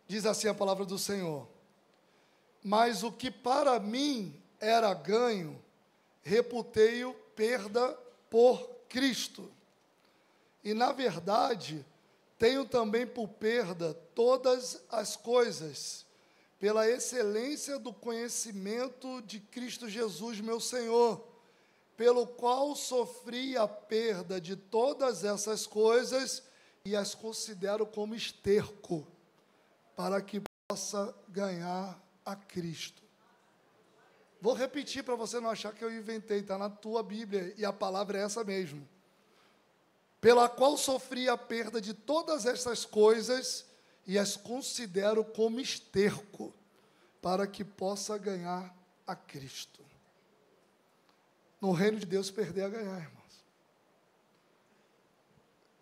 Diz assim a palavra do Senhor: mas o que para mim era ganho, reputei-o perda por Cristo. E, na verdade, tenho também por perda todas as coisas, pela excelência do conhecimento de Cristo Jesus, meu Senhor, pelo qual sofri a perda de todas essas coisas e as considero como esterco, para que possa ganhar a Cristo. Vou repetir para você não achar que eu inventei, está na tua Bíblia, e a palavra é essa mesmo. Pela qual sofri a perda de todas essas coisas e as considero como esterco, para que possa ganhar a Cristo. No reino de Deus, perder é ganhar, irmãos.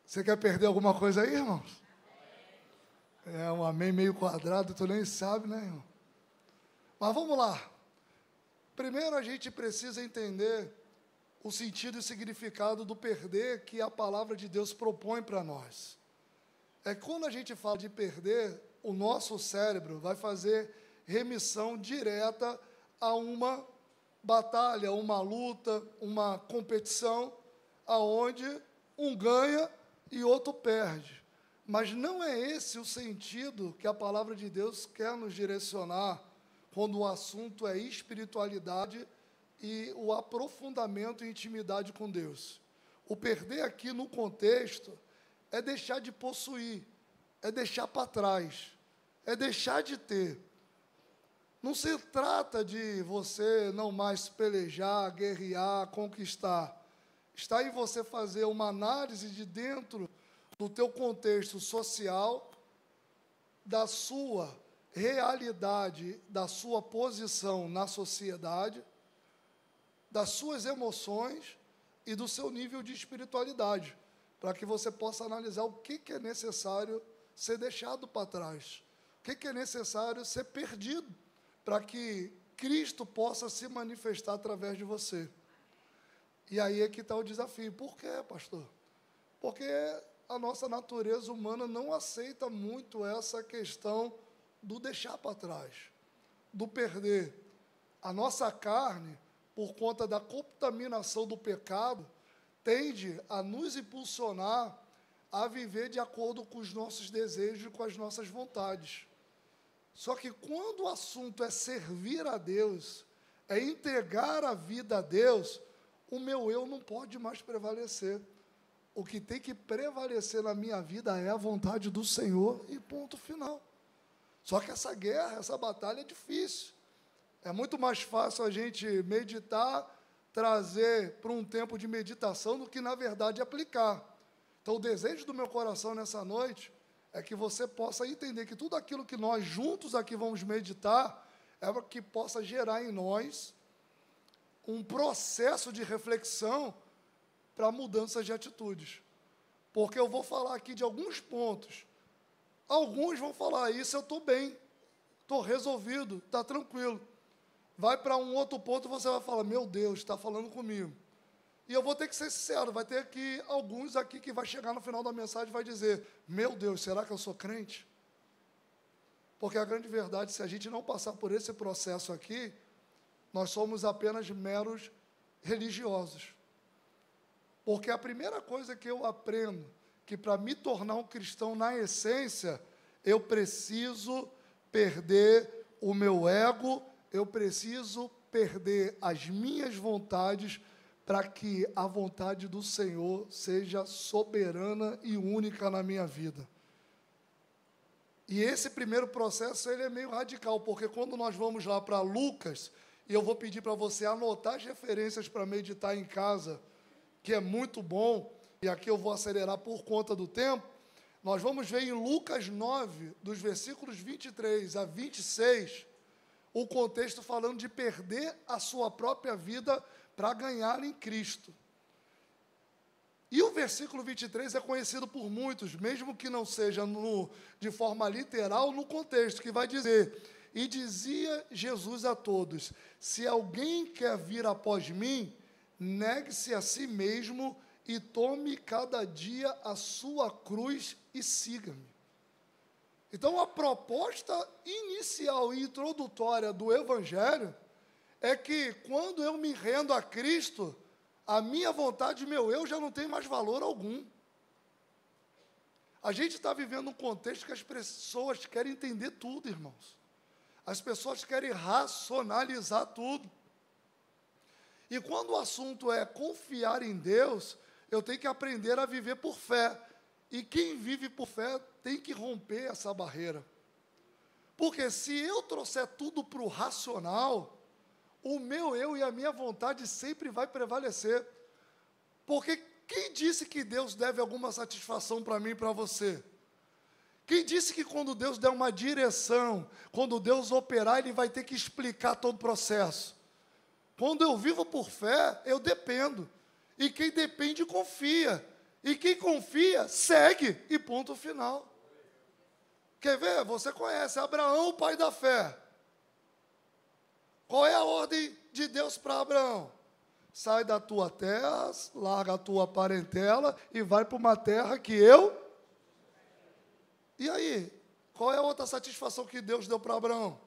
Você quer perder alguma coisa aí, irmãos? É um amém meio quadrado, tu nem sabe, né, irmão? Mas vamos lá. Primeiro a gente precisa entender o sentido e significado do perder que a palavra de Deus propõe para nós. É quando a gente fala de perder, o nosso cérebro vai fazer remissão direta a uma batalha, uma luta, uma competição, aonde um ganha e outro perde. Mas não é esse o sentido que a palavra de Deus quer nos direcionar quando o assunto é espiritualidade e o aprofundamento e intimidade com Deus. O perder aqui no contexto é deixar de possuir, é deixar para trás, é deixar de ter. Não se trata de você não mais pelejar, guerrear, conquistar. Está em você fazer uma análise de dentro do teu contexto social, da sua realidade, da sua posição na sociedade, das suas emoções e do seu nível de espiritualidade, para que você possa analisar o que é necessário ser deixado para trás, o que é necessário ser perdido, para que Cristo possa se manifestar através de você. E aí é que está o desafio. Por quê, pastor? Porque a nossa natureza humana não aceita muito essa questão do deixar para trás, do perder. A nossa carne, por conta da contaminação do pecado, tende a nos impulsionar a viver de acordo com os nossos desejos e com as nossas vontades. Só que quando o assunto é servir a Deus, é entregar a vida a Deus, o meu eu não pode mais prevalecer. O que tem que prevalecer na minha vida é a vontade do Senhor e ponto final. Só que essa guerra, essa batalha é difícil. É muito mais fácil a gente meditar, trazer para um tempo de meditação do que, na verdade, aplicar. Então, o desejo do meu coração nessa noite é que você possa entender que tudo aquilo que nós juntos aqui vamos meditar é para que possa gerar em nós um processo de reflexão para mudanças de atitudes. Porque eu vou falar aqui de alguns pontos. Alguns vão falar, isso eu estou bem, estou resolvido, está tranquilo. Vai para um outro ponto e você vai falar, meu Deus, está falando comigo. E eu vou ter que ser sincero, vai ter aqui alguns aqui que vai chegar no final da mensagem e vai dizer, meu Deus, será que eu sou crente? Porque a grande verdade, se a gente não passar por esse processo aqui, nós somos apenas meros religiosos. Porque a primeira coisa que eu aprendo, que para me tornar um cristão na essência, eu preciso perder o meu ego, eu preciso perder as minhas vontades para que a vontade do Senhor seja soberana e única na minha vida. E esse primeiro processo ele é meio radical, porque quando nós vamos lá para Lucas, e eu vou pedir para você anotar as referências para meditar em casa, que é muito bom, e aqui eu vou acelerar por conta do tempo, nós vamos ver em Lucas 9, dos versículos 23 a 26, o contexto falando de perder a sua própria vida para ganhar em Cristo. E o versículo 23 é conhecido por muitos, mesmo que não seja de forma literal, no contexto, que vai dizer, e dizia Jesus a todos, se alguém quer vir após mim, negue-se a si mesmo e tome cada dia a sua cruz e siga-me. Então, a proposta inicial e introdutória do Evangelho é que, quando eu me rendo a Cristo, a minha vontade, meu eu, já não tem mais valor algum. A gente está vivendo um contexto que as pessoas querem entender tudo, irmãos. As pessoas querem racionalizar tudo. E quando o assunto é confiar em Deus, eu tenho que aprender a viver por fé. E quem vive por fé tem que romper essa barreira. Porque se eu trouxer tudo para o racional, o meu eu e a minha vontade sempre vai prevalecer. Porque quem disse que Deus deve alguma satisfação para mim e para você? Quem disse que quando Deus der uma direção, quando Deus operar, Ele vai ter que explicar todo o processo? Quando eu vivo por fé, eu dependo. E quem depende, confia. E quem confia, segue. E ponto final. Quer ver? Você conhece Abraão, o pai da fé. Qual é a ordem de Deus para Abraão? Sai da tua terra, larga a tua parentela e vai para uma terra que eu... E aí? Qual é a outra satisfação que Deus deu para Abraão?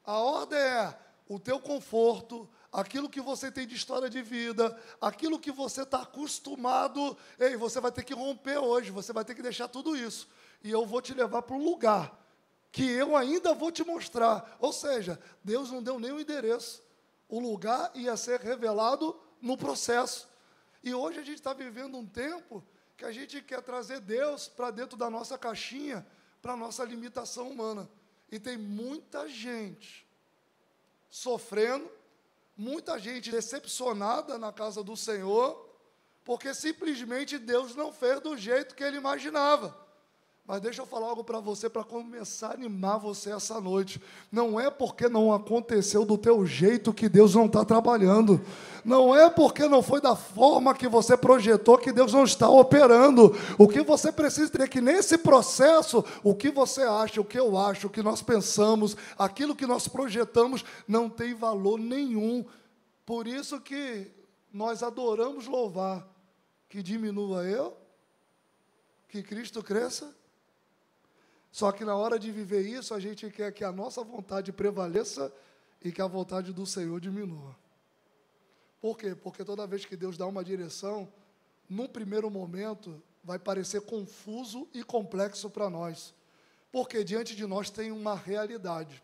A ordem é o teu conforto, aquilo que você tem de história de vida, aquilo que você está acostumado. Ei, você vai ter que romper hoje, você vai ter que deixar tudo isso. E eu vou te levar para um lugar que eu ainda vou te mostrar. Ou seja, Deus não deu nem o endereço. O lugar ia ser revelado no processo. E hoje a gente está vivendo um tempo que a gente quer trazer Deus para dentro da nossa caixinha, para a nossa limitação humana. E tem muita gente sofrendo, muita gente decepcionada na casa do Senhor, porque simplesmente Deus não fez do jeito que Ele imaginava. Mas deixa eu falar algo para você, para começar a animar você essa noite. Não é porque não aconteceu do teu jeito que Deus não está trabalhando. Não é porque não foi da forma que você projetou que Deus não está operando. O que você precisa ter é que nesse processo, o que você acha, o que eu acho, o que nós pensamos, aquilo que nós projetamos, não tem valor nenhum. Por isso que nós adoramos louvar. Que diminua eu, que Cristo cresça. Só que na hora de viver isso, a gente quer que a nossa vontade prevaleça e que a vontade do Senhor diminua. Por quê? Porque toda vez que Deus dá uma direção, num primeiro momento, vai parecer confuso e complexo para nós. Porque diante de nós tem uma realidade.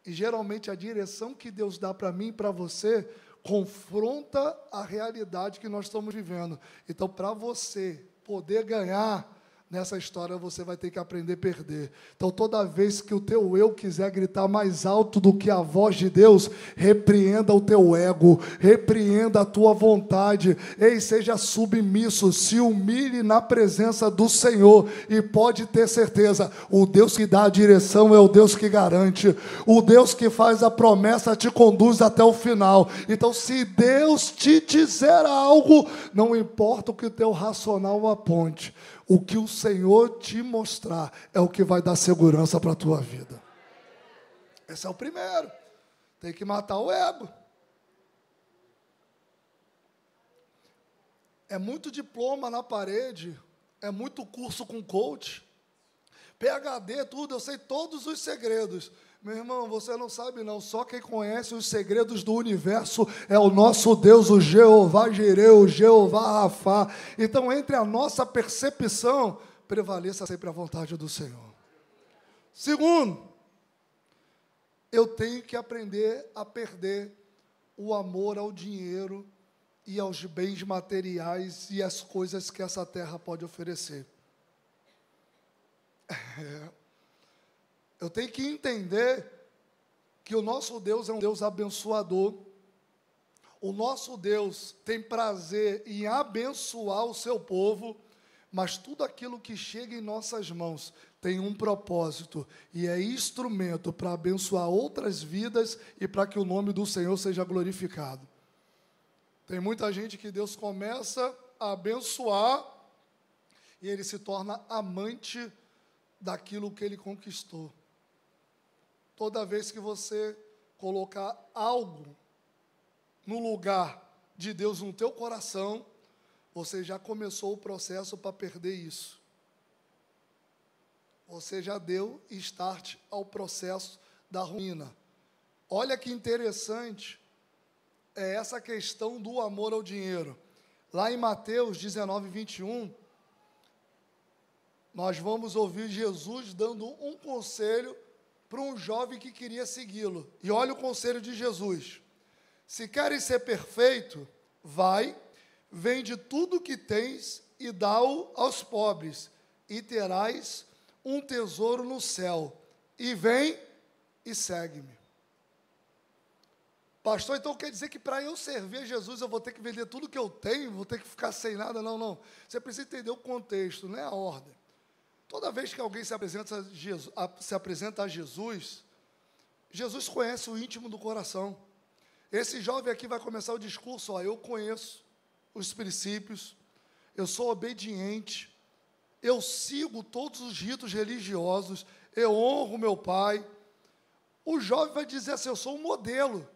E geralmente a direção que Deus dá para mim e para você confronta a realidade que nós estamos vivendo. Então, para você poder ganhar nessa história, você vai ter que aprender a perder. Então, toda vez que o teu eu quiser gritar mais alto do que a voz de Deus, repreenda o teu ego, repreenda a tua vontade. Ei, seja submisso, se humilhe na presença do Senhor e pode ter certeza, o Deus que dá a direção é o Deus que garante. O Deus que faz a promessa te conduz até o final. Então, se Deus te disser algo, não importa o que o teu racional aponte, o que o Senhor te mostrar é o que vai dar segurança para a tua vida. Esse é o primeiro. Tem que matar o ego. É muito diploma na parede, é muito curso com coach, PhD, tudo, eu sei todos os segredos. Meu irmão, você não sabe não, só quem conhece os segredos do universo é o nosso Deus, o Jeová Jireh, o Jeová Rafá. Então, entre a nossa percepção, prevaleça sempre a vontade do Senhor. Segundo, eu tenho que aprender a perder o amor ao dinheiro e aos bens materiais e às coisas que essa terra pode oferecer. Eu tenho que entender que o nosso Deus é um Deus abençoador. O nosso Deus tem prazer em abençoar o seu povo, mas tudo aquilo que chega em nossas mãos tem um propósito e é instrumento para abençoar outras vidas e para que o nome do Senhor seja glorificado. Tem muita gente que Deus começa a abençoar e ele se torna amante daquilo que ele conquistou. Toda vez que você colocar algo no lugar de Deus no teu coração, você já começou o processo para perder isso. você já deu start ao processo da ruína. Olha que interessante é essa questão do amor ao dinheiro. Lá em Mateus 19, 21, nós vamos ouvir Jesus dando um conselho para um jovem que queria segui-lo. E olha o conselho de Jesus. Se queres ser perfeito, vai, vende tudo o que tens e dá-o aos pobres, e terás um tesouro no céu. E vem e segue-me. Pastor, então quer dizer que para eu servir a Jesus eu vou ter que vender tudo que eu tenho, vou ter que ficar sem nada? Não, não. Você precisa entender o contexto, não é a ordem. Toda vez que alguém se apresenta a Jesus, Jesus conhece o íntimo do coração. Esse jovem aqui vai começar o discurso, ó, eu conheço os princípios, eu sou obediente, eu sigo todos os ritos religiosos, eu honro meu pai. O jovem vai dizer assim, eu sou um modelo.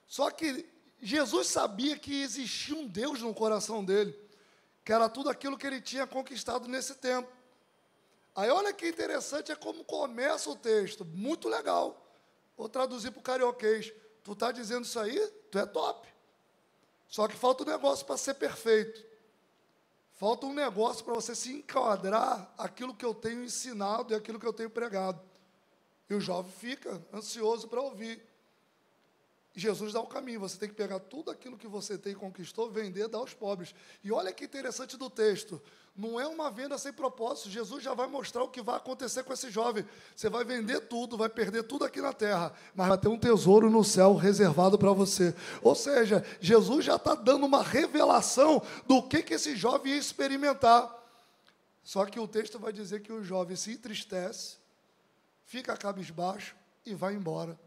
Só que Jesus sabia que existia um Deus no coração dele, que era tudo aquilo que ele tinha conquistado nesse tempo. Aí olha que interessante, é como começa o texto, muito legal. Vou traduzir para o carioquês. Tu está dizendo isso aí? Tu é top. Só que falta um negócio para ser perfeito. Falta um negócio para você se enquadrar aquilo que eu tenho ensinado e aquilo que eu tenho pregado. E o jovem fica ansioso para ouvir. Jesus dá o caminho, você tem que pegar tudo aquilo que você tem e conquistou, vender, dar aos pobres. E olha que interessante do texto, não é uma venda sem propósito, Jesus já vai mostrar o que vai acontecer com esse jovem. Você vai vender tudo, vai perder tudo aqui na terra, mas vai ter um tesouro no céu reservado para você. Ou seja, Jesus já está dando uma revelação do que esse jovem ia experimentar. Só que o texto vai dizer que o jovem se entristece, fica cabisbaixo e vai embora.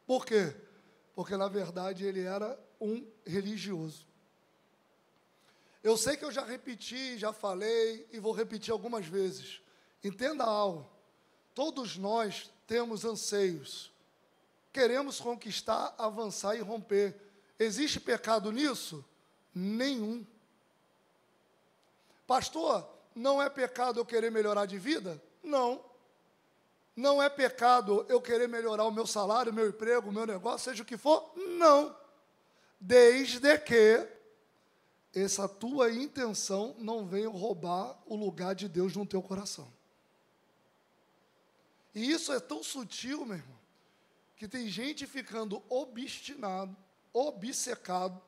Por quê? Porque, na verdade, ele era um religioso. Eu sei que eu já repeti, já falei, e vou repetir algumas vezes. Entenda algo. Todos nós temos anseios. Queremos conquistar, avançar e romper. Existe pecado nisso? Nenhum. Pastor, não é pecado eu querer melhorar de vida? Não. Não é pecado eu querer melhorar o meu salário, o meu emprego, o meu negócio, seja o que for? Não. Desde que essa tua intenção não venha roubar o lugar de Deus no teu coração. E isso é tão sutil, meu irmão, que tem gente ficando obstinado, obcecado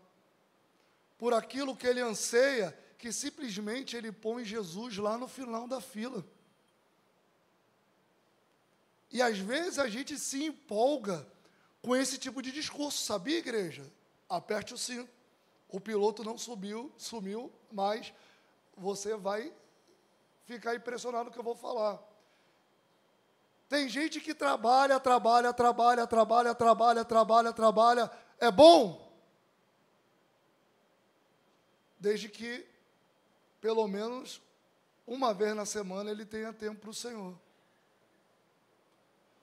por aquilo que ele anseia, que simplesmente ele põe Jesus lá no final da fila. E às vezes a gente se empolga com esse tipo de discurso, sabia, igreja? Aperte o cinto. O piloto não sumiu, mas você vai ficar impressionado com o que eu vou falar. Tem gente que trabalha. É bom? Desde que, pelo menos, uma vez na semana ele tenha tempo para o Senhor.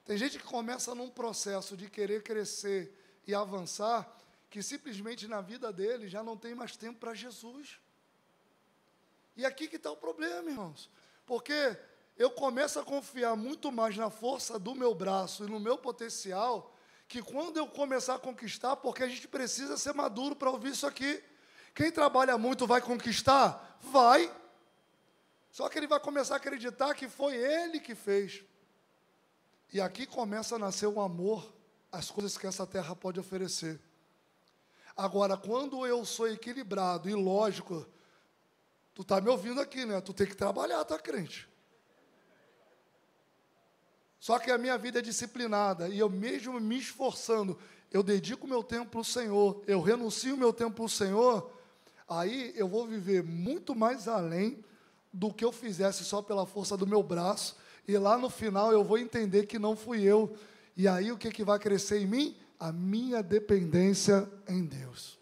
Tem gente que começa num processo de querer crescer e avançar, que simplesmente na vida dele já não tem mais tempo para Jesus. E aqui que está o problema, irmãos. Porque eu começo a confiar muito mais na força do meu braço e no meu potencial, que quando eu começar a conquistar, porque a gente precisa ser maduro para ouvir isso aqui. Quem trabalha muito vai conquistar? Vai. Só que ele vai começar a acreditar que foi ele que fez. E aqui começa a nascer o amor às coisas que essa terra pode oferecer. Agora, quando eu sou equilibrado e lógico, tu está me ouvindo aqui, né? Tu tem que trabalhar, tá, crente? Só que a minha vida é disciplinada, e eu mesmo me esforçando, eu dedico meu tempo para o Senhor, eu renuncio meu tempo para o Senhor, aí eu vou viver muito mais além do que eu fizesse só pela força do meu braço, e lá no final eu vou entender que não fui eu. E aí o que vai crescer em mim? A minha dependência em Deus.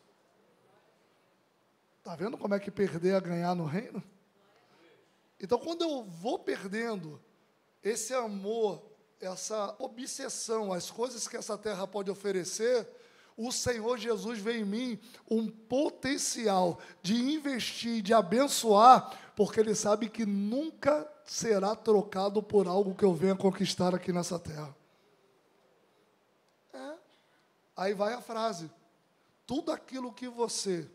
Está vendo como é que perder é ganhar no reino? Então, quando eu vou perdendo esse amor, essa obsessão às coisas que essa terra pode oferecer, o Senhor Jesus vê em mim um potencial de investir, de abençoar, porque Ele sabe que nunca será trocado por algo que eu venha conquistar aqui nessa terra. Aí vai a frase: tudo aquilo que você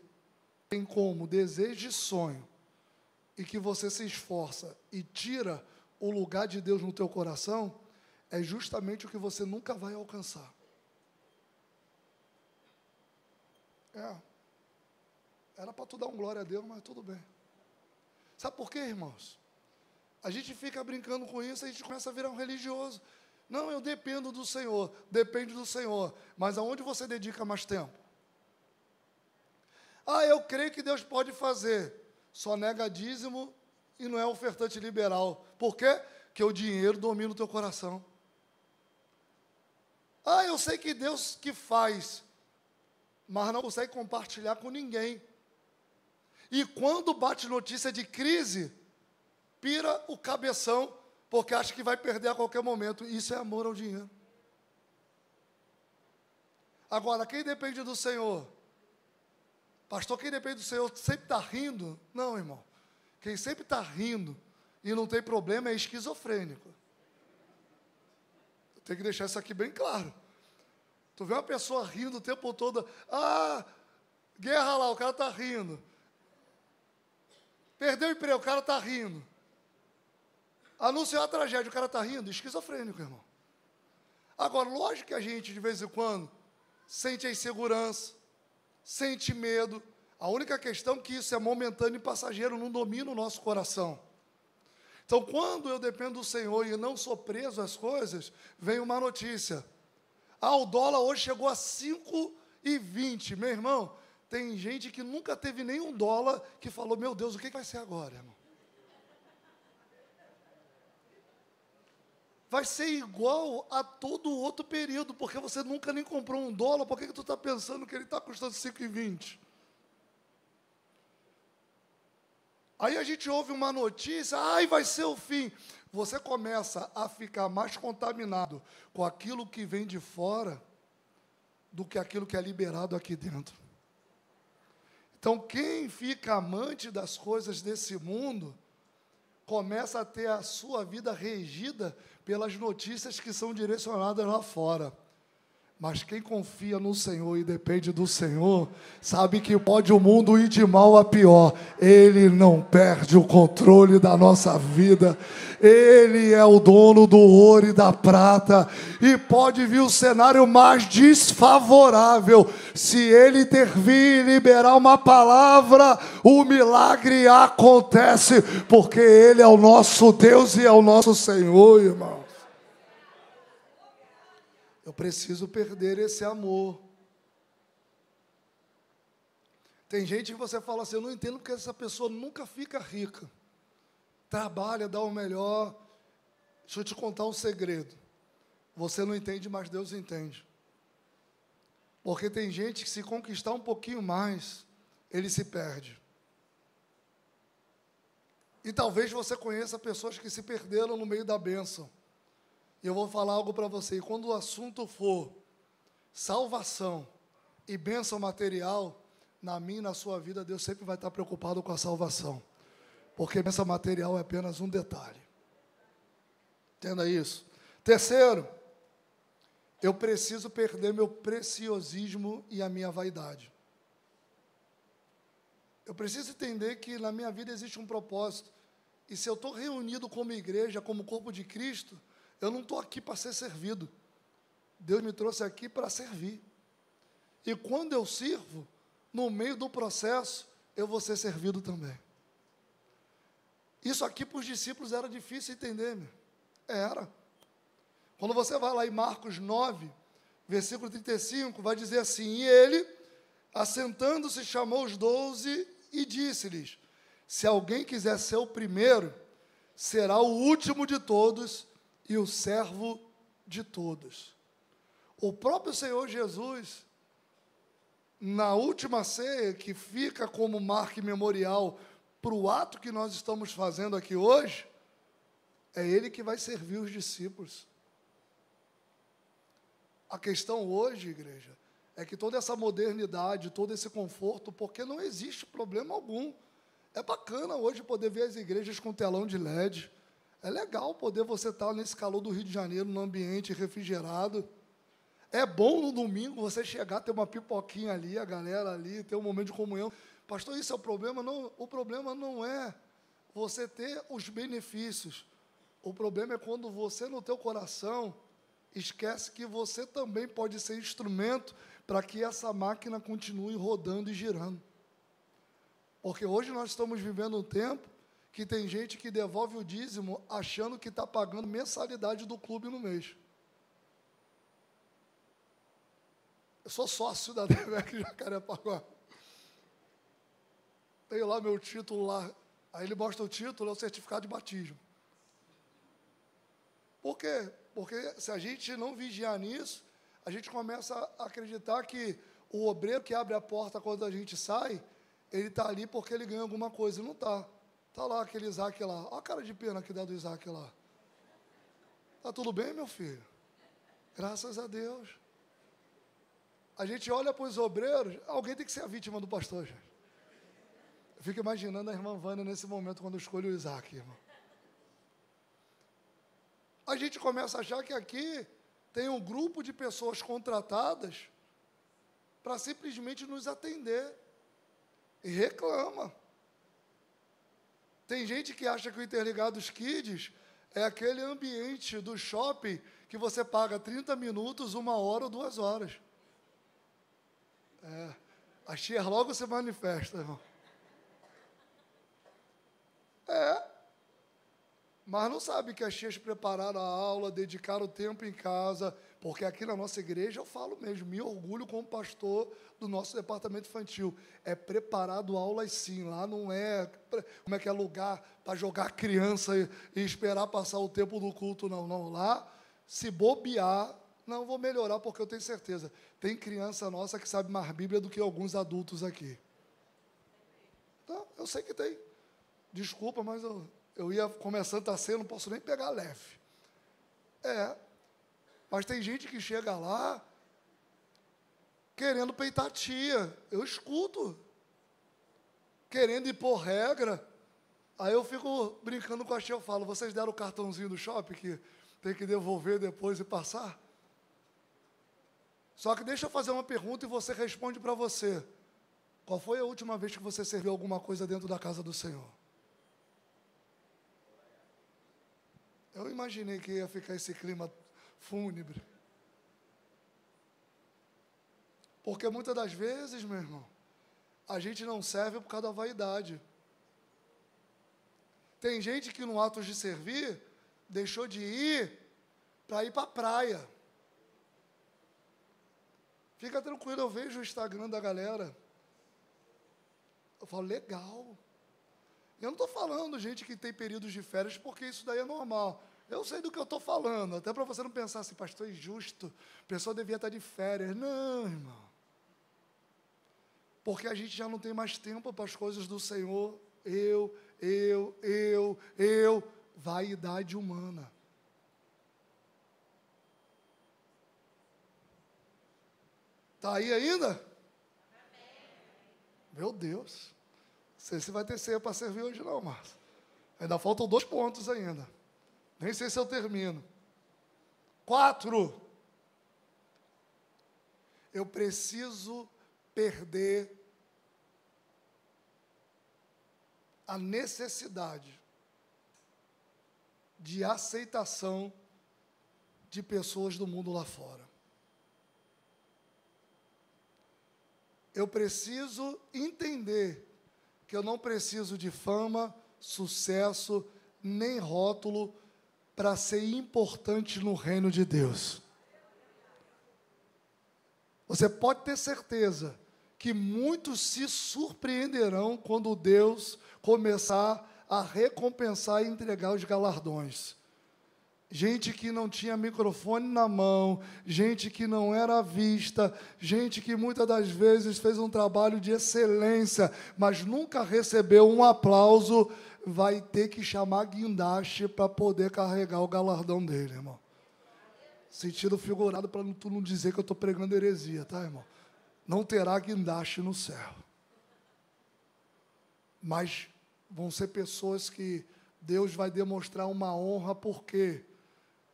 tem como desejo e sonho, e que você se esforça e tira o lugar de Deus no teu coração, é justamente o que você nunca vai alcançar. Era para tu dar um glória a Deus, mas tudo bem. Sabe por quê, irmãos? A gente fica brincando com isso, a gente começa a virar um religioso. Não, eu dependo do Senhor. Depende do Senhor. Mas aonde você dedica mais tempo? Eu creio que Deus pode fazer. Só nega dízimo e não é ofertante liberal. Por quê? Porque o dinheiro domina o teu coração. Eu sei que Deus que faz, mas não consegue compartilhar com ninguém. E quando bate notícia de crise, pira o cabeção, porque acha que vai perder a qualquer momento. Isso é amor ao dinheiro. Agora, quem depende do Senhor? Pastor, quem depende do Senhor sempre está rindo? Não, irmão. Quem sempre está rindo e não tem problema é esquizofrênico. Tem que deixar isso aqui bem claro. Tu vê uma pessoa rindo o tempo todo. Guerra lá, o cara está rindo. Perdeu o emprego, o cara está rindo. Anunciou a tragédia, o cara está rindo. Esquizofrênico, irmão. Agora, lógico que a gente, de vez em quando, sente a insegurança, sente medo. A única questão é que isso é momentâneo e passageiro, não domina o nosso coração. Então, quando eu dependo do Senhor e não sou preso às coisas, vem uma notícia. O dólar hoje chegou a 5,20. Meu irmão, tem gente que nunca teve nenhum dólar que falou, meu Deus, o que vai ser agora, irmão? Vai ser igual a todo outro período, porque você nunca nem comprou um dólar, por que tu está pensando que ele está custando 5,20? Aí a gente ouve uma notícia, vai ser o fim. Você começa a ficar mais contaminado com aquilo que vem de fora do que aquilo que é liberado aqui dentro. Então, quem fica amante das coisas desse mundo, começa a ter a sua vida regida pelas notícias que são direcionadas lá fora. Mas quem confia no Senhor e depende do Senhor, sabe que pode o mundo ir de mal a pior. Ele não perde o controle da nossa vida. Ele é o dono do ouro e da prata. E pode vir o cenário mais desfavorável. Se Ele intervir e liberar uma palavra, o milagre acontece. Porque Ele é o nosso Deus e é o nosso Senhor, irmão. Eu preciso perder esse amor. Tem gente que você fala assim, eu não entendo porque essa pessoa nunca fica rica. Trabalha, dá o melhor. Deixa eu te contar um segredo. Você não entende, mas Deus entende. Porque tem gente que se conquistar um pouquinho mais, ele se perde. E talvez você conheça pessoas que se perderam no meio da bênção. E eu vou falar algo para você. E quando o assunto for salvação e bênção material, na minha e na sua vida, Deus sempre vai estar preocupado com a salvação. Porque bênção material é apenas um detalhe. Entenda isso. Terceiro, eu preciso perder meu preciosismo e a minha vaidade. Eu preciso entender que na minha vida existe um propósito. E se eu estou reunido como igreja, como corpo de Cristo, eu não estou aqui para ser servido. Deus me trouxe aqui para servir. E quando eu sirvo, no meio do processo, eu vou ser servido também. Isso aqui para os discípulos era difícil entender, meu. Era. Quando você vai lá em Marcos 9, versículo 35, vai dizer assim, e ele, assentando-se, chamou os 12 e disse-lhes, se alguém quiser ser o primeiro, será o último de todos e o servo de todos. O próprio Senhor Jesus, na última ceia, que fica como marca memorial para o ato que nós estamos fazendo aqui hoje, é Ele que vai servir os discípulos. A questão hoje, igreja, é que toda essa modernidade, todo esse conforto, porque não existe problema algum. É bacana hoje poder ver as igrejas com telão de LED. É legal poder você estar nesse calor do Rio de Janeiro, num ambiente refrigerado. É bom no domingo você chegar, ter uma pipoquinha ali, a galera ali, ter um momento de comunhão. Pastor, isso é o problema? Não, o problema não é você ter os benefícios. O problema é quando você, no teu coração, esquece que você também pode ser instrumento para que essa máquina continue rodando e girando. Porque hoje nós estamos vivendo um tempo que tem gente que devolve o dízimo achando que está pagando mensalidade do clube no mês. Eu sou sócio da DEVEC Jacarepaguá. Tenho lá meu título lá. Aí ele mostra o título, é o certificado de batismo. Por quê? Porque se a gente não vigiar nisso, a gente começa a acreditar que o obreiro que abre a porta quando a gente sai, ele está ali porque ele ganha alguma coisa. E não está. Está lá aquele Isaac lá. Olha a cara de pena que dá do Isaac lá. Está tudo bem, meu filho? Graças a Deus. A gente olha para os obreiros, alguém tem que ser a vítima do pastor, gente. Eu fico imaginando a irmã Vânia nesse momento, quando eu escolho o Isaac, irmão. A gente começa a achar que aqui tem um grupo de pessoas contratadas para simplesmente nos atender. E reclama. Tem gente que acha que o Interligados Kids é aquele ambiente do shopping que você paga 30 minutos, 1 hora ou 2 horas. A tia logo se manifesta, irmão. Mas não sabe que as tias prepararam a aula, dedicaram o tempo em casa, porque aqui na nossa igreja, eu falo mesmo, me orgulho como pastor do nosso departamento infantil. É preparado aulas sim, lá não é, como é que é lugar para jogar criança e esperar passar o tempo do culto, não. Não, lá, se bobear, não vou melhorar, porque eu tenho certeza, tem criança nossa que sabe mais Bíblia do que alguns adultos aqui. Então, eu sei que tem. Desculpa, mas eu ia começando a ser, não posso nem pegar leve. Mas tem gente que chega lá querendo peitar a tia. Eu escuto. Querendo impor regra. Aí eu fico brincando com a tia, eu falo, vocês deram o cartãozinho do shopping que tem que devolver depois e passar? Só que deixa eu fazer uma pergunta e você responde para você. Qual foi a última vez que você serviu alguma coisa dentro da casa do Senhor? Eu imaginei que ia ficar esse clima fúnebre. Porque muitas das vezes, meu irmão, a gente não serve por causa da vaidade. Tem gente que no ato de servir, deixou de ir para ir para a praia. Fica tranquilo, eu vejo o Instagram da galera. Eu falo, legal. Eu não estou falando, gente, que tem períodos de férias, porque isso daí é normal. Eu sei do que eu estou falando, até para você não pensar assim, pastor, injusto, a pessoa devia estar de férias. Não, irmão. Porque a gente já não tem mais tempo para as coisas do Senhor. Vaidade humana. Está aí ainda? Amém. Meu Deus. Não sei se vai ter ceia para servir hoje não, Márcio. Ainda faltam 2 pontos ainda. Nem sei se eu termino. 4. Eu preciso perder a necessidade de aceitação de pessoas do mundo lá fora. Eu preciso entender que eu não preciso de fama, sucesso, nem rótulo para ser importante no reino de Deus. Você pode ter certeza que muitos se surpreenderão quando Deus começar a recompensar e entregar os galardões. Gente que não tinha microfone na mão, gente que não era vista, gente que muitas das vezes fez um trabalho de excelência, mas nunca recebeu um aplauso, vai ter que chamar guindaste para poder carregar o galardão dele, irmão. Sentido figurado para tu não dizer que eu estou pregando heresia, tá, irmão? não terá guindaste no céu. Mas vão ser pessoas que Deus vai demonstrar uma honra, por quê?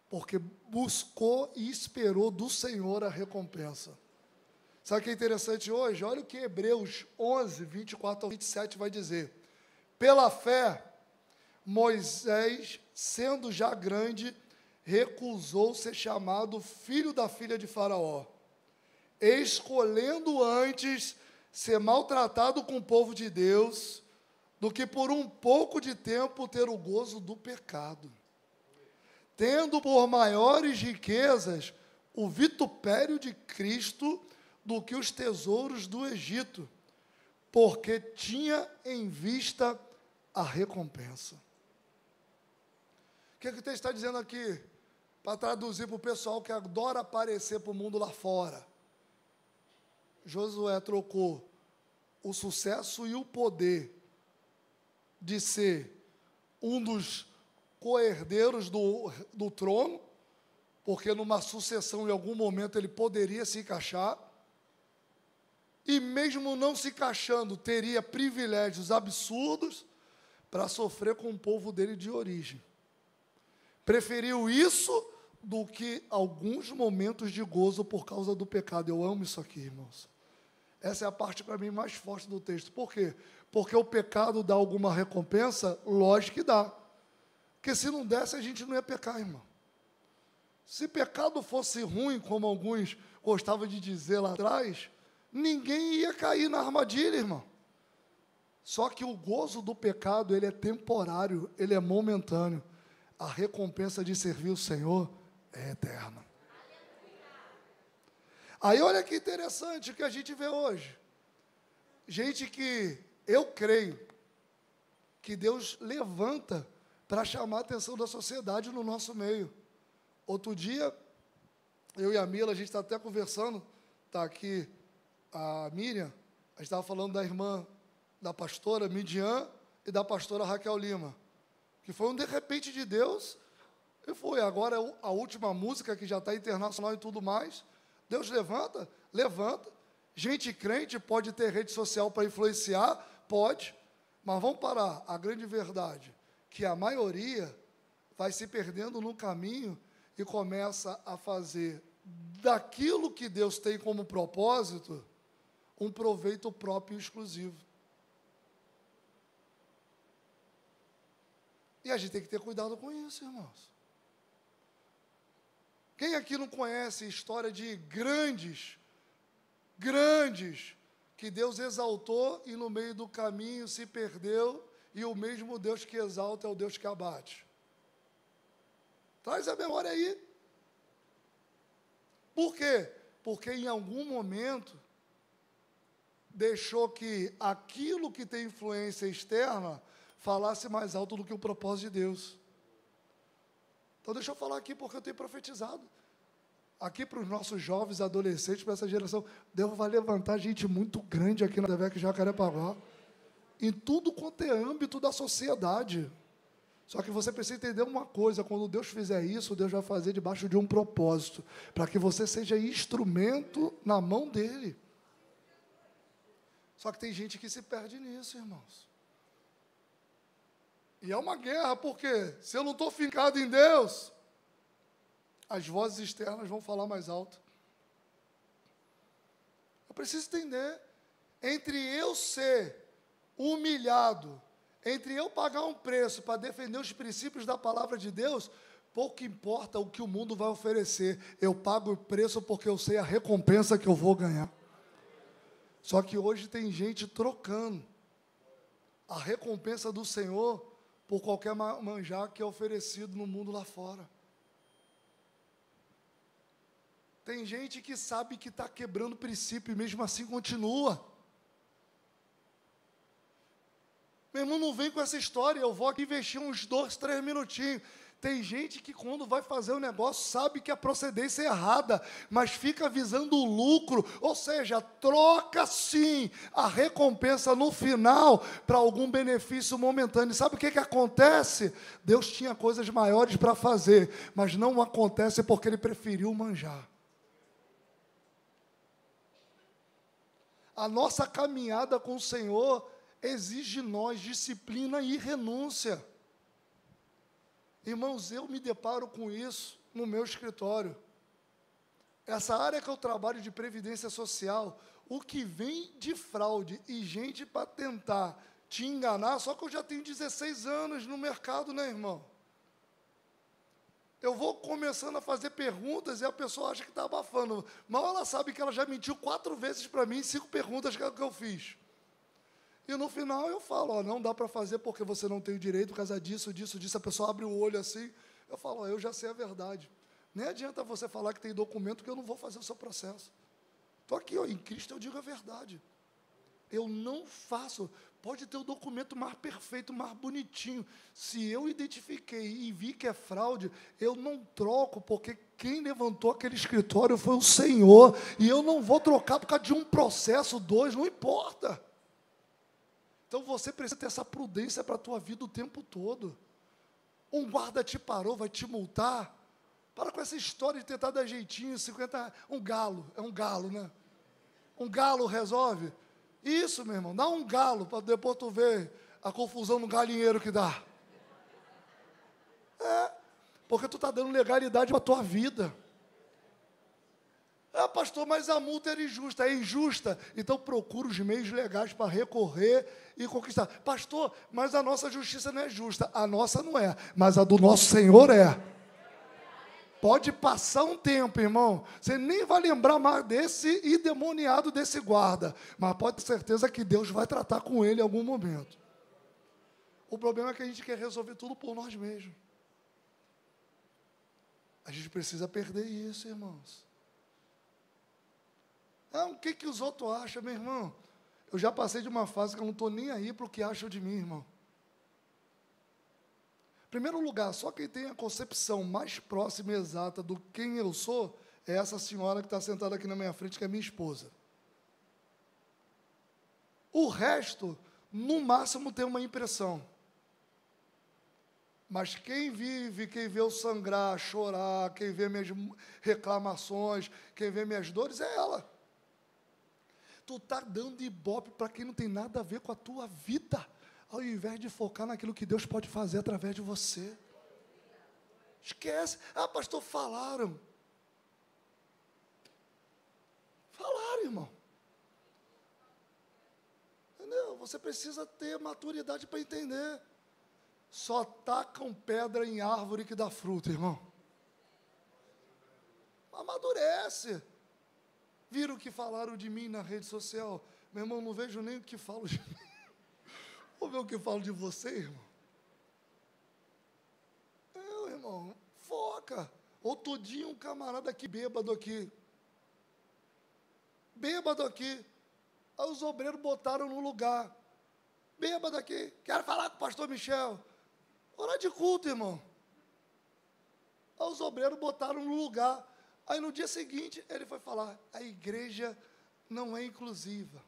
Porque buscou e esperou do Senhor a recompensa. Sabe o que é interessante hoje? Olha o que Hebreus 11, 24 ao 27 vai dizer. Pela fé, Moisés, sendo já grande, recusou ser chamado filho da filha de Faraó, escolhendo antes ser maltratado com o povo de Deus, do que por um pouco de tempo ter o gozo do pecado, tendo por maiores riquezas o vitupério de Cristo do que os tesouros do Egito, porque tinha em vista a recompensa. O que o texto está dizendo aqui? Para traduzir para o pessoal que adora aparecer para o mundo lá fora. Josué trocou o sucesso e o poder de ser um dos co-herdeiros do trono, porque numa sucessão em algum momento ele poderia se encaixar, e mesmo não se encaixando, teria privilégios absurdos para sofrer com o povo dele de origem. Preferiu isso do que alguns momentos de gozo por causa do pecado. Eu amo isso aqui, irmãos. Essa é a parte, para mim, mais forte do texto. Por quê? Porque o pecado dá alguma recompensa? Lógico que dá. Porque se não desse, a gente não ia pecar, irmão. Se pecado fosse ruim, como alguns gostavam de dizer lá atrás, ninguém ia cair na armadilha, irmão. Só que o gozo do pecado, ele é temporário, ele é momentâneo. A recompensa de servir o Senhor é eterna. Aí olha que interessante o que a gente vê hoje. Gente que eu creio que Deus levanta para chamar a atenção da sociedade no nosso meio. Outro dia, eu e a Mila, a gente está até conversando, está aqui a Miriam, a gente estava falando da irmã da pastora Midian e da pastora Raquel Lima, que foi um de repente de Deus, e foi agora a última música, que já está internacional e tudo mais. Deus levanta, gente crente pode ter rede social para influenciar, pode, mas vamos parar, a grande verdade, que a maioria vai se perdendo no caminho e começa a fazer daquilo que Deus tem como propósito um proveito próprio e exclusivo. E a gente tem que ter cuidado com isso, irmãos. Quem aqui não conhece a história de grandes, que Deus exaltou e no meio do caminho se perdeu, e o mesmo Deus que exalta é o Deus que abate? Traz a memória aí. Por quê? Porque em algum momento deixou que aquilo que tem influência externa falasse mais alto do que o propósito de Deus. Então deixa eu falar aqui, porque eu tenho profetizado. Aqui para os nossos jovens, adolescentes, para essa geração, Deus vai levantar gente muito grande aqui na TVEC Jacarepaguá, em tudo quanto é âmbito da sociedade. Só que você precisa entender uma coisa: quando Deus fizer isso, Deus vai fazer debaixo de um propósito, para que você seja instrumento na mão dele. Só que tem gente que se perde nisso, irmãos. E é uma guerra, porque se eu não estou fincado em Deus, as vozes externas vão falar mais alto. Eu preciso entender, entre eu ser humilhado, entre eu pagar um preço para defender os princípios da palavra de Deus, pouco importa o que o mundo vai oferecer, eu pago o preço porque eu sei a recompensa que eu vou ganhar. Só que hoje tem gente trocando a recompensa do Senhor por qualquer manjar que é oferecido no mundo lá fora. Tem gente que sabe que está quebrando princípio e mesmo assim continua. Meu irmão, não vem com essa história, eu vou aqui investir uns 2, 3 minutinhos. Tem gente que quando vai fazer o negócio sabe que a procedência é errada, mas fica visando o lucro, ou seja, troca sim a recompensa no final para algum benefício momentâneo. Sabe o que acontece? Deus tinha coisas maiores para fazer, mas não acontece porque Ele preferiu manjar. A nossa caminhada com o Senhor exige de nós disciplina e renúncia. Irmãos, eu me deparo com isso no meu escritório. Essa área que eu trabalho de previdência social, o que vem de fraude e gente para tentar te enganar, só que eu já tenho 16 anos no mercado, né, irmão? Eu vou começando a fazer perguntas e a pessoa acha que está abafando. Mas ela sabe que ela já mentiu 4 vezes para mim em 5 perguntas que eu fiz. E no final eu falo, ó, não dá para fazer porque você não tem o direito por causa disso, disso, disso. A pessoa abre o olho assim, eu falo, ó, eu já sei a verdade. Nem adianta você falar que tem documento que eu não vou fazer o seu processo. Estou aqui, ó, em Cristo eu digo a verdade. Eu não faço. Pode ter o documento mais perfeito, mais bonitinho. Se eu identifiquei e vi que é fraude, eu não troco, porque quem levantou aquele escritório foi o Senhor. E eu não vou trocar por causa de um processo, 2, não importa. Então você precisa ter essa prudência para a tua vida o tempo todo. Um guarda te parou, vai te multar. Para com essa história de tentar dar jeitinho, 50, um galo, é um galo, né? Um galo resolve. Isso, meu irmão, dá um galo, para depois tu ver a confusão no galinheiro que dá. Porque tu está dando legalidade para a tua vida. Pastor, mas a multa era injusta. É injusta, então procura os meios legais para recorrer e conquistar. Pastor, mas a nossa justiça não é justa. A nossa não é, mas a do nosso Senhor é. Pode passar um tempo, irmão, você nem vai lembrar mais desse endemoniado, desse guarda, mas pode ter certeza que Deus vai tratar com ele em algum momento. O problema é que a gente quer resolver tudo por nós mesmos. A gente precisa perder isso, irmãos. O que os outros acham, meu irmão? Eu já passei de uma fase que eu não estou nem aí para o que acham de mim, irmão. Em primeiro lugar, só quem tem a concepção mais próxima e exata do quem eu sou é essa senhora que está sentada aqui na minha frente, que é minha esposa. O resto, no máximo, tem uma impressão. Mas quem vive, quem vê eu sangrar, chorar, quem vê minhas reclamações, quem vê minhas dores, é ela. Tu está dando ibope para quem não tem nada a ver com a tua vida, ao invés de focar naquilo que Deus pode fazer através de você. Esquece. Pastor, falaram. Falaram, irmão. Entendeu? Você precisa ter maturidade para entender. Só tacam pedra em árvore que dá fruto, irmão. Amadurece. Viram o que falaram de mim na rede social? Meu irmão, não vejo nem o que falo de mim. Vou ver o que falo de você, irmão. Irmão, foca. Outro dia um camarada aqui, bêbado aqui. Bêbado aqui. Aí os obreiros botaram no lugar. Bêbado aqui. Quero falar com o pastor Michel. Hora de culto, irmão. Aí os obreiros botaram no lugar. Aí no dia seguinte ele foi falar, a igreja não é inclusiva.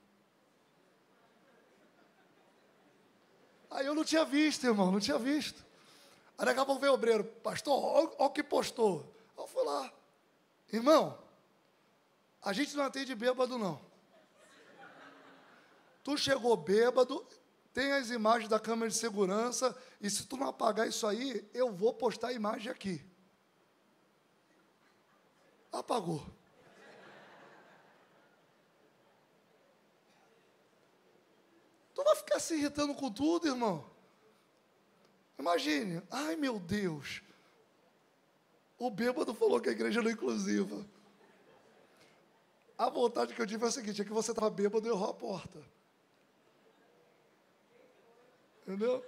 Aí eu não tinha visto, irmão, não tinha visto. Aí daqui a pouco veio o obreiro, pastor, olha o que postou. Eu fui lá, irmão, a gente não atende bêbado, não. Tu chegou bêbado, tem as imagens da câmera de segurança, e se tu não apagar isso aí, eu vou postar a imagem aqui. Apagou. Tu vai ficar se irritando com tudo, irmão? Imagine, ai meu Deus, o bêbado falou que a igreja não é inclusiva. A vontade que eu tive é a seguinte, é que você estava bêbado e errou a porta. Entendeu?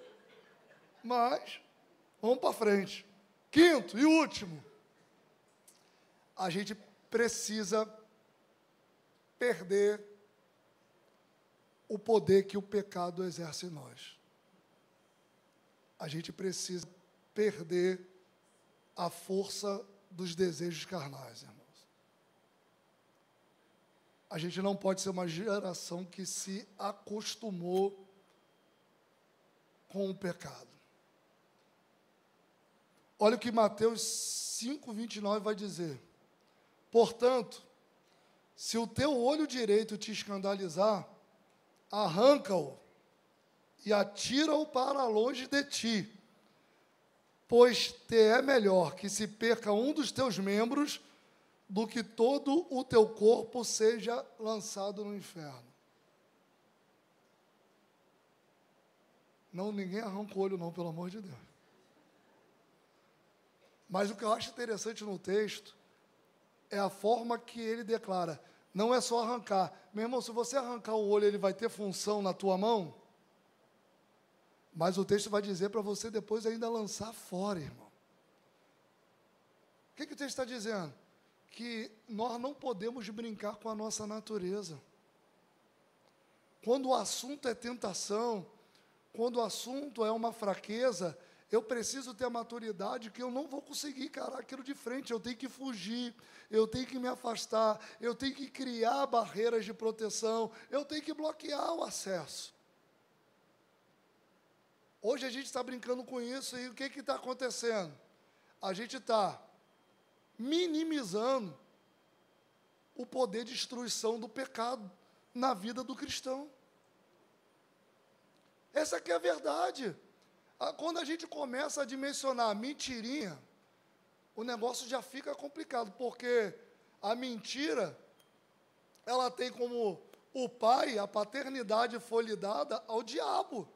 Mas, vamos para frente. Quinto e último, a gente precisa perder o poder que o pecado exerce em nós. A gente precisa perder a força dos desejos carnais, irmãos. A gente não pode ser uma geração que se acostumou com o pecado. Olha o que Mateus 5:29 vai dizer. Portanto, Se o teu olho direito te escandalizar, arranca-o e atira-o para longe de ti, pois te é melhor que se perca um dos teus membros do que todo o teu corpo seja lançado no inferno. Não, ninguém arranca o olho não, pelo amor de Deus. Mas o que eu acho interessante no texto é a forma que ele declara. Não é só arrancar. Meu irmão, se você arrancar o olho, ele vai ter função na tua mão? Mas o texto vai dizer para você depois ainda lançar fora, irmão. O que o texto está dizendo? Que nós não podemos brincar com a nossa natureza. Quando o assunto é tentação, quando o assunto é uma fraqueza, eu preciso ter a maturidade que eu não vou conseguir encarar aquilo de frente, eu tenho que fugir, eu tenho que me afastar, eu tenho que criar barreiras de proteção, eu tenho que bloquear o acesso. Hoje a gente está brincando com isso e o que está acontecendo? A gente está minimizando o poder de destruição do pecado na vida do cristão. Essa aqui é a verdade. Quando a gente começa a dimensionar a mentirinha, o negócio já fica complicado, porque a mentira, ela tem como o pai, a paternidade foi lhe dada ao diabo.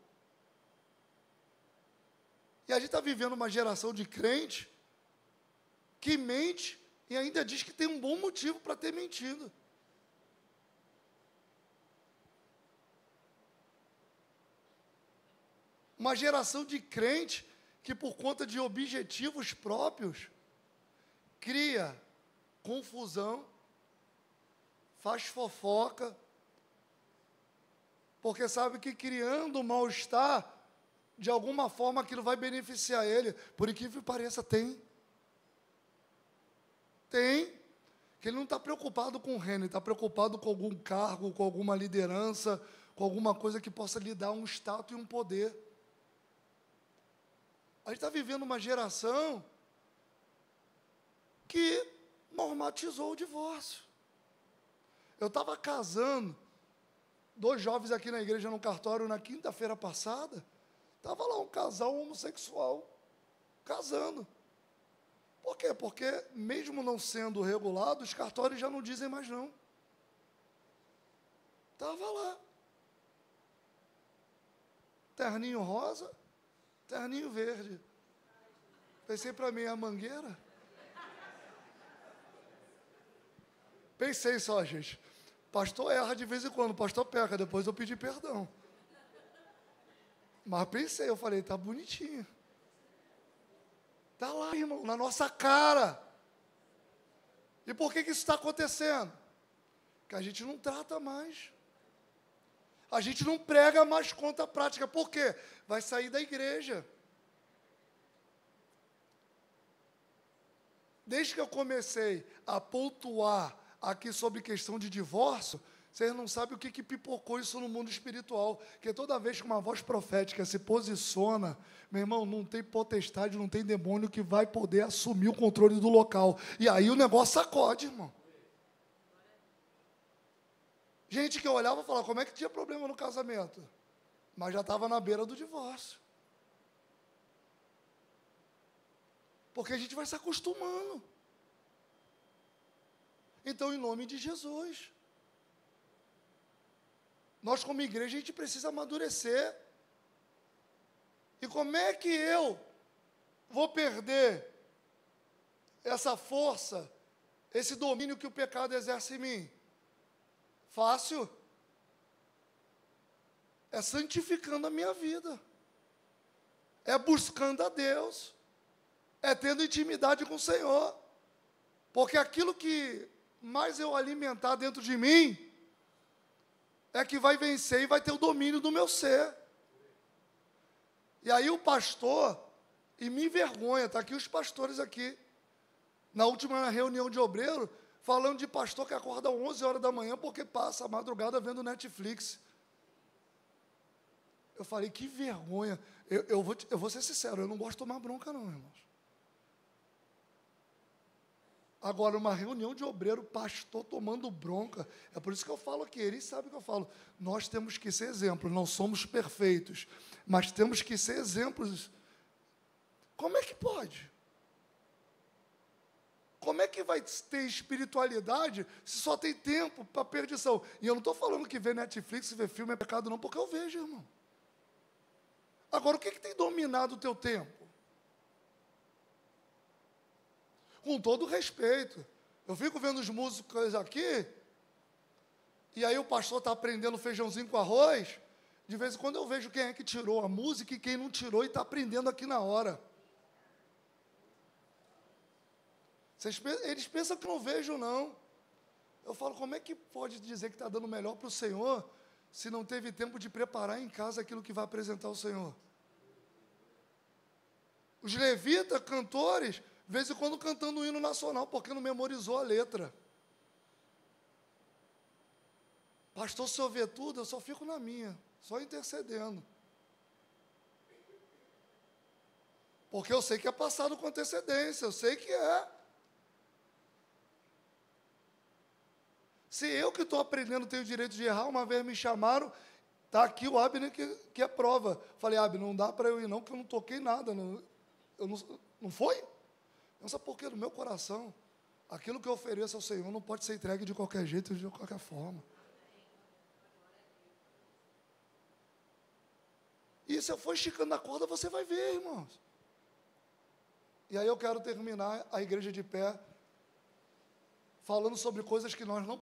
E a gente está vivendo uma geração de crente que mente e ainda diz que tem um bom motivo para ter mentido. Uma geração de crente que, por conta de objetivos próprios, cria confusão, faz fofoca, porque sabe que criando mal-estar, de alguma forma aquilo vai beneficiar ele. Por incrível que pareça, tem. Que ele não está preocupado com o reino, ele está preocupado com algum cargo, com alguma liderança, com alguma coisa que possa lhe dar um status e um poder. A gente está vivendo uma geração que normatizou o divórcio. Eu estava casando 2 jovens aqui na igreja, no cartório, na quinta-feira passada. Estava lá um casal homossexual, casando. Por quê? Porque, mesmo não sendo regulado, os cartórios já não dizem mais não. Estava lá. Terninho rosa, terninho verde. Pensei para mim, a mangueira? Pensei só, gente. Pastor erra de vez em quando, pastor peca, depois eu pedi perdão. Mas pensei, eu falei, tá bonitinho. Tá lá, irmão, na nossa cara. E por que isso está acontecendo? Que a gente não trata mais. A gente não prega mais contra a prática. Por quê? Vai sair da igreja. Desde que eu comecei a pontuar aqui sobre questão de divórcio, vocês não sabem o que pipocou isso no mundo espiritual. Porque toda vez que uma voz profética se posiciona, meu irmão, não tem potestade, não tem demônio que vai poder assumir o controle do local. E aí o negócio sacode, irmão. Gente que eu olhava e falava, como é que tinha problema no casamento? Mas já estava na beira do divórcio. Porque a gente vai se acostumando. Então, em nome de Jesus, nós como igreja, a gente precisa amadurecer. E como é que eu vou perder essa força, esse domínio que o pecado exerce em mim? Fácil. É santificando a minha vida. É buscando a Deus. É tendo intimidade com o Senhor. Porque aquilo que mais eu alimentar dentro de mim é que vai vencer e vai ter o domínio do meu ser. E aí o pastor, e me envergonha, está aqui os pastores aqui, na última reunião de obreiro, falando de pastor que acorda às 11 horas da manhã porque passa a madrugada vendo Netflix. Eu falei, que vergonha. Eu vou ser sincero, eu não gosto de tomar bronca não, irmãos. Agora, uma reunião de obreiro, pastor tomando bronca. É por isso que eu falo aqui, eles sabem que eu falo. Nós temos que ser exemplos, não somos perfeitos, mas temos que ser exemplos. Como é que pode? Como é que vai ter espiritualidade se só tem tempo para perdição? E eu não estou falando que ver Netflix e ver filme é pecado, não, porque eu vejo, irmão. Agora, o que tem dominado o teu tempo? Com todo respeito. Eu fico vendo os músicos aqui, e aí o pastor está aprendendo feijãozinho com arroz. De vez em quando eu vejo quem é que tirou a música e quem não tirou e está aprendendo aqui na hora. Eles pensam que eu não vejo, não. Eu falo, como é que pode dizer que está dando melhor para o Senhor, se não teve tempo de preparar em casa aquilo que vai apresentar ao Senhor? Os levitas, cantores, de vez em quando cantando um hino nacional, porque não memorizou a letra. Pastor, se eu ver tudo, eu só fico na minha, só intercedendo. Porque eu sei que é passado com antecedência, eu sei que é. Se eu que estou aprendendo tenho o direito de errar, uma vez me chamaram, está aqui o Abner que é prova. Falei, Abner, não dá para eu ir não, porque eu não toquei nada. Não foi? Não sabe por quê? No meu coração, aquilo que eu ofereço ao Senhor não pode ser entregue de qualquer jeito, de qualquer forma. E se eu for esticando a corda, você vai ver, irmãos. E aí eu quero terminar a igreja de pé, falando sobre coisas que nós não